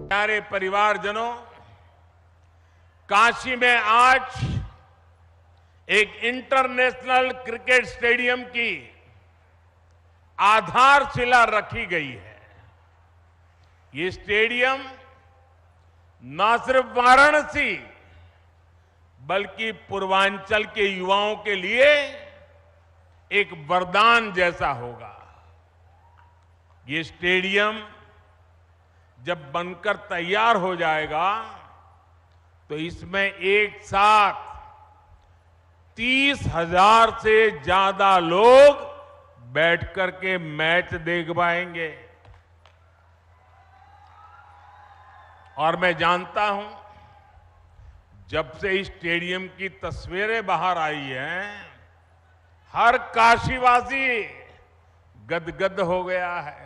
प्यारे परिवारजनों, काशी में आज एक इंटरनेशनल क्रिकेट स्टेडियम की आधारशिला रखी गई है। ये स्टेडियम न सिर्फ वाराणसी बल्कि पूर्वांचल के युवाओं के लिए एक वरदान जैसा होगा। ये स्टेडियम जब बनकर तैयार हो जाएगा तो इसमें एक साथ 30,000 से ज्यादा लोग बैठ करके मैच देख पाएंगे। और मैं जानता हूं, जब से इस स्टेडियम की तस्वीरें बाहर आई हैं, हर काशीवासी गदगद हो गया है।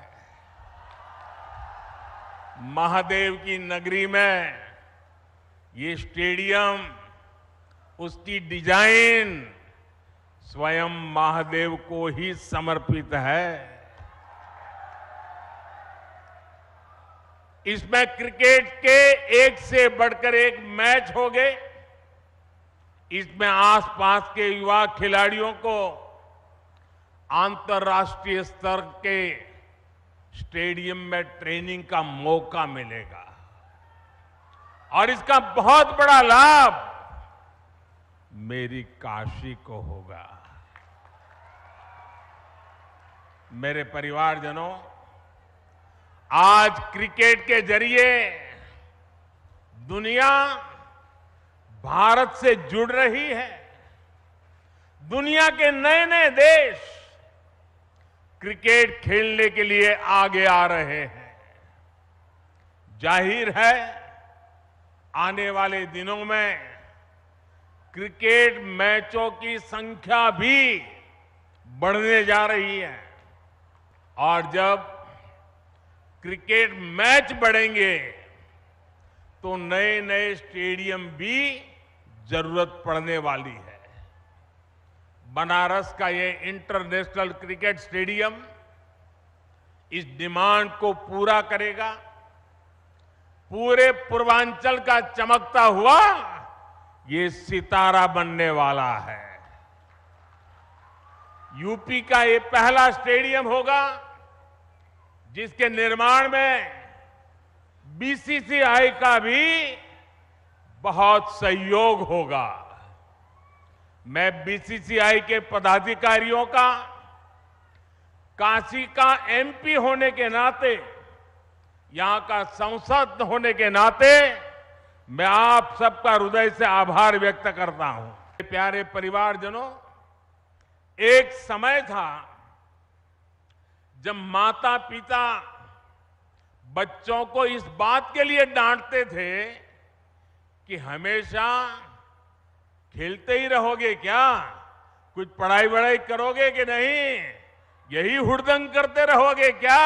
महादेव की नगरी में ये स्टेडियम, उसकी डिजाइन स्वयं महादेव को ही समर्पित है। इसमें क्रिकेट के एक से बढ़कर एक मैच होंगे। इसमें आसपास के युवा खिलाड़ियों को अंतर्राष्ट्रीय स्तर के स्टेडियम में ट्रेनिंग का मौका मिलेगा और इसका बहुत बड़ा लाभ मेरी काशी को होगा। मेरे परिवारजनों, आज क्रिकेट के जरिए दुनिया भारत से जुड़ रही है। दुनिया के नए नए देश क्रिकेट खेलने के लिए आगे आ रहे हैं। जाहिर है, आने वाले दिनों में क्रिकेट मैचों की संख्या भी बढ़ने जा रही है और जब क्रिकेट मैच बढ़ेंगे तो नए नए स्टेडियम भी जरूरत पड़ने वाली है। बनारस का ये इंटरनेशनल क्रिकेट स्टेडियम इस डिमांड को पूरा करेगा। पूरे पूर्वांचल का चमकता हुआ ये सितारा बनने वाला है। यूपी का ये पहला स्टेडियम होगा जिसके निर्माण में बीसीसीआई का भी बहुत सहयोग होगा। मैं बीसीसीआई के पदाधिकारियों का, काशी का एमपी होने के नाते, यहां का सांसद होने के नाते मैं आप सबका हृदय से आभार व्यक्त करता हूं। प्यारे परिवारजनों, एक समय था जब माता पिता बच्चों को इस बात के लिए डांटते थे कि हमेशा खेलते ही रहोगे क्या, कुछ पढ़ाई वढ़ाई करोगे कि नहीं, यही हुड़दंग करते रहोगे क्या,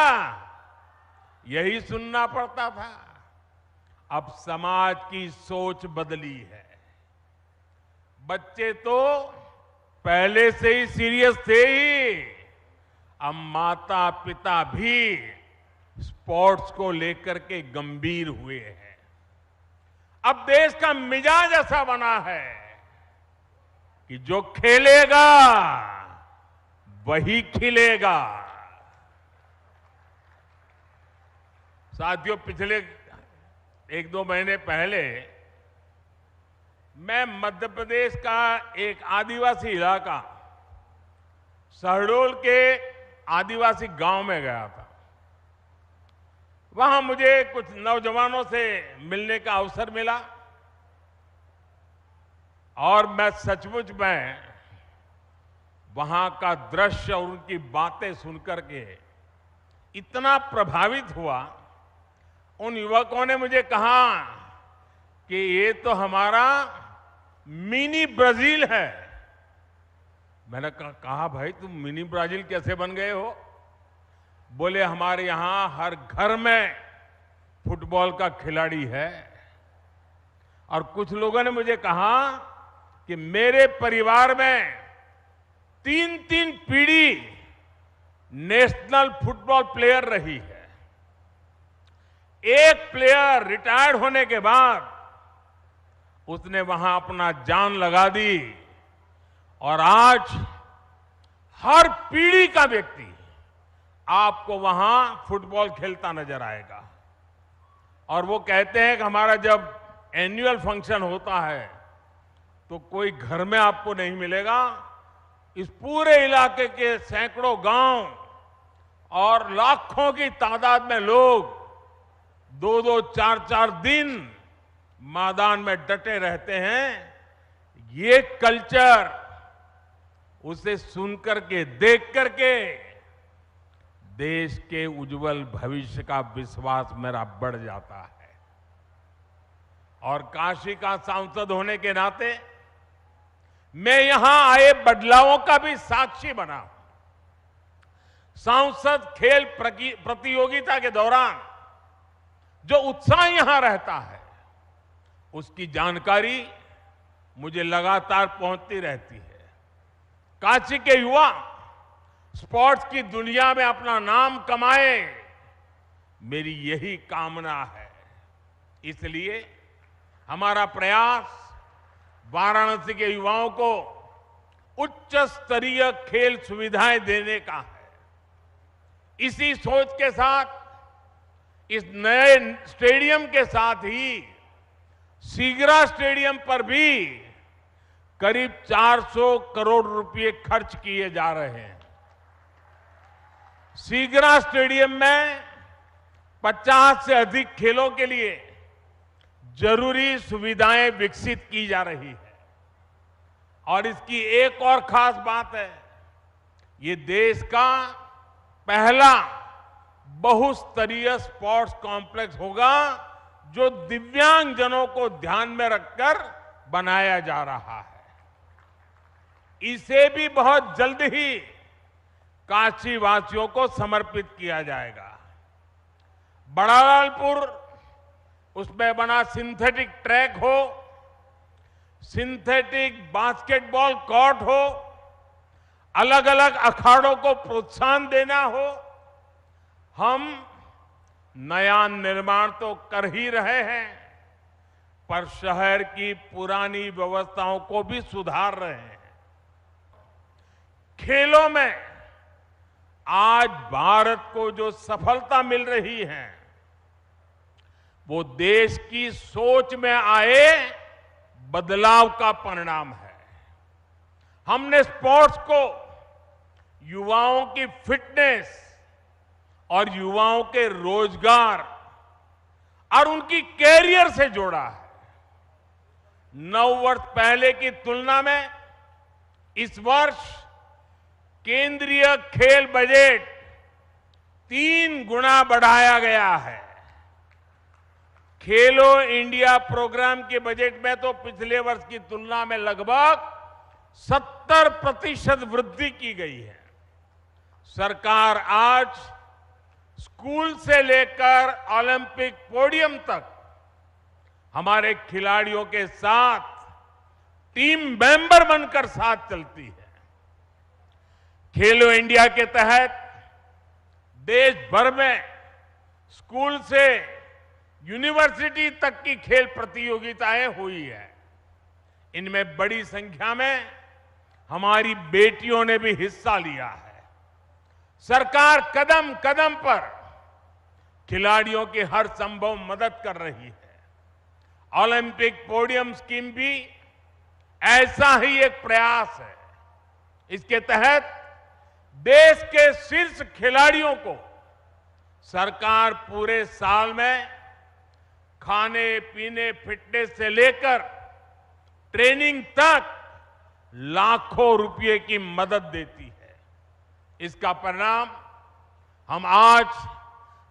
यही सुनना पड़ता था। अब समाज की सोच बदली है। बच्चे तो पहले से ही सीरियस थे ही, अब माता पिता भी स्पोर्ट्स को लेकर के गंभीर हुए हैं। अब देश का मिजाज ऐसा बना है कि जो खेलेगा वही खिलेगा। साथियों, पिछले 1-2 महीने पहले मैं मध्य प्रदेश का एक आदिवासी इलाका, शहडोल के आदिवासी गांव में गया था। वहां मुझे कुछ नौजवानों से मिलने का अवसर मिला और मैं सचमुच में वहां का दृश्य और उनकी बातें सुनकर के इतना प्रभावित हुआ। उन युवकों ने मुझे कहा कि ये तो हमारा मिनी ब्राजील है। मैंने कहा भाई, तुम मिनी ब्राजील कैसे बन गए हो? बोले, हमारे यहां हर घर में फुटबॉल का खिलाड़ी है। और कुछ लोगों ने मुझे कहा कि मेरे परिवार में 3-3 पीढ़ी प्रोफेशनल फुटबॉल प्लेयर रही है। एक प्लेयर रिटायर्ड होने के बाद उसने वहां अपना जान लगा दी और आज हर पीढ़ी का व्यक्ति आपको वहां फुटबॉल खेलता नजर आएगा। और वो कहते हैं कि हमारा जब एनुअल फंक्शन होता है तो कोई घर में आपको नहीं मिलेगा, इस पूरे इलाके के सैकड़ों गांव और लाखों की तादाद में लोग 2-2, 4-4 दिन मैदान में डटे रहते हैं। ये कल्चर उसे सुन करके, देख करके देश के उज्जवल भविष्य का विश्वास मेरा बढ़ जाता है। और काशी का सांसद होने के नाते मैं यहां आए बदलावों का भी साक्षी बना हूं। सांसद खेल प्रतियोगिता के दौरान जो उत्साह यहां रहता है उसकी जानकारी मुझे लगातार पहुंचती रहती है। काशी के युवा स्पोर्ट्स की दुनिया में अपना नाम कमाए, मेरी यही कामना है। इसलिए हमारा प्रयास वाराणसी के युवाओं को उच्च स्तरीय खेल सुविधाएं देने का है। इसी सोच के साथ इस नए स्टेडियम के साथ ही सीगरा स्टेडियम पर भी करीब 400 करोड़ रुपए खर्च किए जा रहे हैं। सीगरा स्टेडियम में 50 से अधिक खेलों के लिए जरूरी सुविधाएं विकसित की जा रही है। और इसकी एक और खास बात है, ये देश का पहला बहुस्तरीय स्पोर्ट्स कॉम्प्लेक्स होगा जो दिव्यांगजनों को ध्यान में रखकर बनाया जा रहा है। इसे भी बहुत जल्द ही काशी वासियों को समर्पित किया जाएगा। बड़ा लालपुर, उसमें बना सिंथेटिक ट्रैक हो, सिंथेटिक बास्केटबॉल कोर्ट हो, अलग अलग अखाड़ों को प्रोत्साहन देना हो, हम नया निर्माण तो कर ही रहे हैं पर शहर की पुरानी व्यवस्थाओं को भी सुधार रहे हैं। खेलों में आज भारत को जो सफलता मिल रही है वो देश की सोच में आए बदलाव का परिणाम है। हमने स्पोर्ट्स को युवाओं की फिटनेस और युवाओं के रोजगार और उनकी कैरियर से जोड़ा है। 9 वर्ष पहले की तुलना में इस वर्ष केंद्रीय खेल बजट 3 गुना बढ़ाया गया है। खेलो इंडिया प्रोग्राम के बजट में तो पिछले वर्ष की तुलना में लगभग 70% वृद्धि की गई है। सरकार आज स्कूल से लेकर ओलंपिक पोडियम तक हमारे खिलाड़ियों के साथ टीम मेंबर बनकर साथ चलती है। खेलो इंडिया के तहत देश भर में स्कूल से यूनिवर्सिटी तक की खेल प्रतियोगिताएं हुई है। इनमें बड़ी संख्या में हमारी बेटियों ने भी हिस्सा लिया है। सरकार कदम कदम पर खिलाड़ियों की हर संभव मदद कर रही है। ओलंपिक पोडियम स्कीम भी ऐसा ही एक प्रयास है। इसके तहत देश के शीर्ष खिलाड़ियों को सरकार पूरे साल में खाने पीने, फिटनेस से लेकर ट्रेनिंग तक लाखों रुपए की मदद देती है। इसका परिणाम हम आज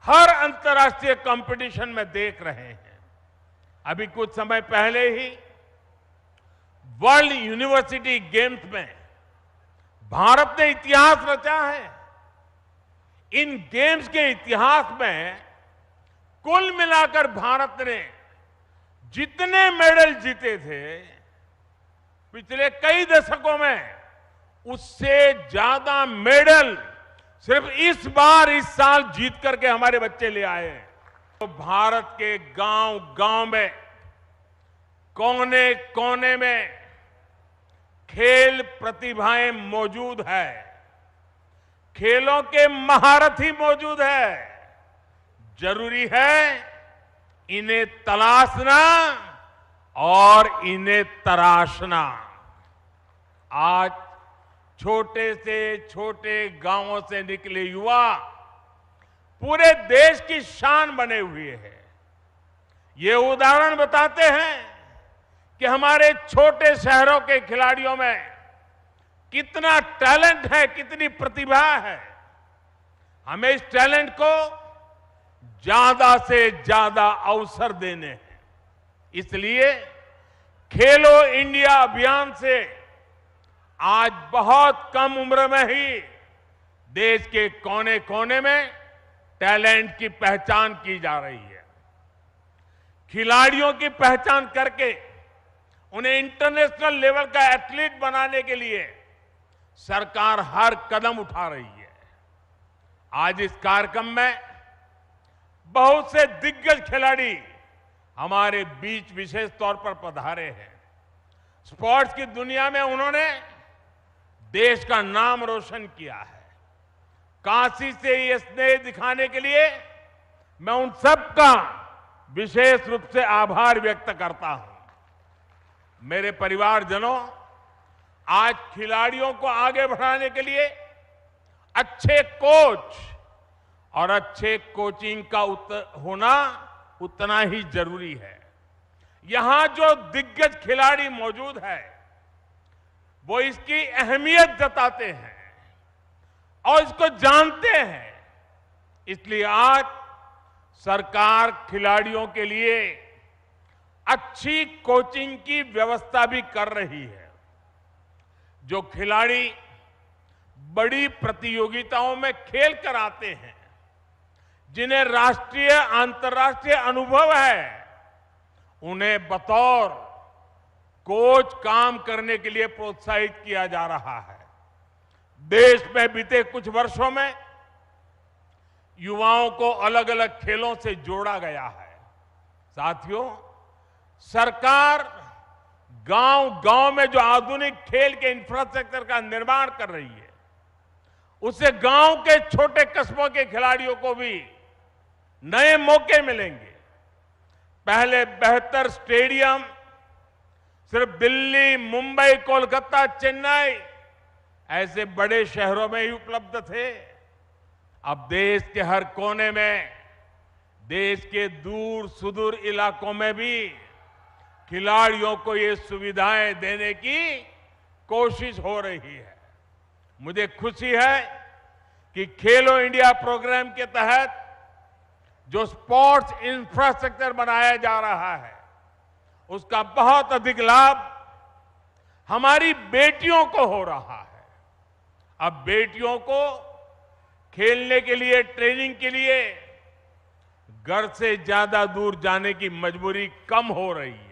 हर अंतर्राष्ट्रीय कंपटीशन में देख रहे हैं। अभी कुछ समय पहले ही वर्ल्ड यूनिवर्सिटी गेम्स में भारत ने इतिहास रचा है। इन गेम्स के इतिहास में कुल मिलाकर भारत ने जितने मेडल जीते थे पिछले कई दशकों में, उससे ज्यादा मेडल सिर्फ इस बार इस साल जीत करके हमारे बच्चे ले आए हैं। तो भारत के गांव गांव में, कोने कोने में खेल प्रतिभाएं मौजूद है, खेलों के महारथी मौजूद है। जरूरी है इन्हें तलाशना और इन्हें तराशना। आज छोटे से छोटे गांवों से निकले युवा पूरे देश की शान बने हुए हैं। ये उदाहरण बताते हैं कि हमारे छोटे शहरों के खिलाड़ियों में कितना टैलेंट है, कितनी प्रतिभा है। हमें इस टैलेंट को ज्यादा से ज्यादा अवसर देने हैं। इसलिए खेलो इंडिया अभियान से आज बहुत कम उम्र में ही देश के कोने कोने में टैलेंट की पहचान की जा रही है। खिलाड़ियों की पहचान करके उन्हें इंटरनेशनल लेवल का एथलीट बनाने के लिए सरकार हर कदम उठा रही है। आज इस कार्यक्रम में बहुत से दिग्गज खिलाड़ी हमारे बीच विशेष तौर पर पधारे हैं। स्पोर्ट्स की दुनिया में उन्होंने देश का नाम रोशन किया है। काशी से ये स्नेह दिखाने के लिए मैं उन सबका विशेष रूप से आभार व्यक्त करता हूं। मेरे परिवारजनों, आज खिलाड़ियों को आगे बढ़ाने के लिए अच्छे कोच और अच्छे कोचिंग का होना उतना ही जरूरी है। यहां जो दिग्गज खिलाड़ी मौजूद है वो इसकी अहमियत जताते हैं और इसको जानते हैं। इसलिए आज सरकार खिलाड़ियों के लिए अच्छी कोचिंग की व्यवस्था भी कर रही है। जो खिलाड़ी बड़ी प्रतियोगिताओं में खेल कर आते हैं, जिन्हें राष्ट्रीय अंतर्राष्ट्रीय अनुभव है, उन्हें बतौर कोच काम करने के लिए प्रोत्साहित किया जा रहा है। देश में बीते कुछ वर्षों में युवाओं को अलग अलग खेलों से जोड़ा गया है। साथियों, सरकार गांव-गांव में जो आधुनिक खेल के इंफ्रास्ट्रक्चर का निर्माण कर रही है, उससे गांव के छोटे कस्बों के खिलाड़ियों को भी नए मौके मिलेंगे। पहले बेहतर स्टेडियम सिर्फ दिल्ली, मुंबई, कोलकाता, चेन्नई ऐसे बड़े शहरों में ही उपलब्ध थे। अब देश के हर कोने में, देश के दूर सुदूर इलाकों में भी खिलाड़ियों को ये सुविधाएं देने की कोशिश हो रही है। मुझे खुशी है कि खेलो इंडिया प्रोग्राम के तहत जो स्पोर्ट्स इंफ्रास्ट्रक्चर बनाया जा रहा है, उसका बहुत अधिक लाभ हमारी बेटियों को हो रहा है। अब बेटियों को खेलने के लिए, ट्रेनिंग के लिए घर से ज्यादा दूर जाने की मजबूरी कम हो रही है।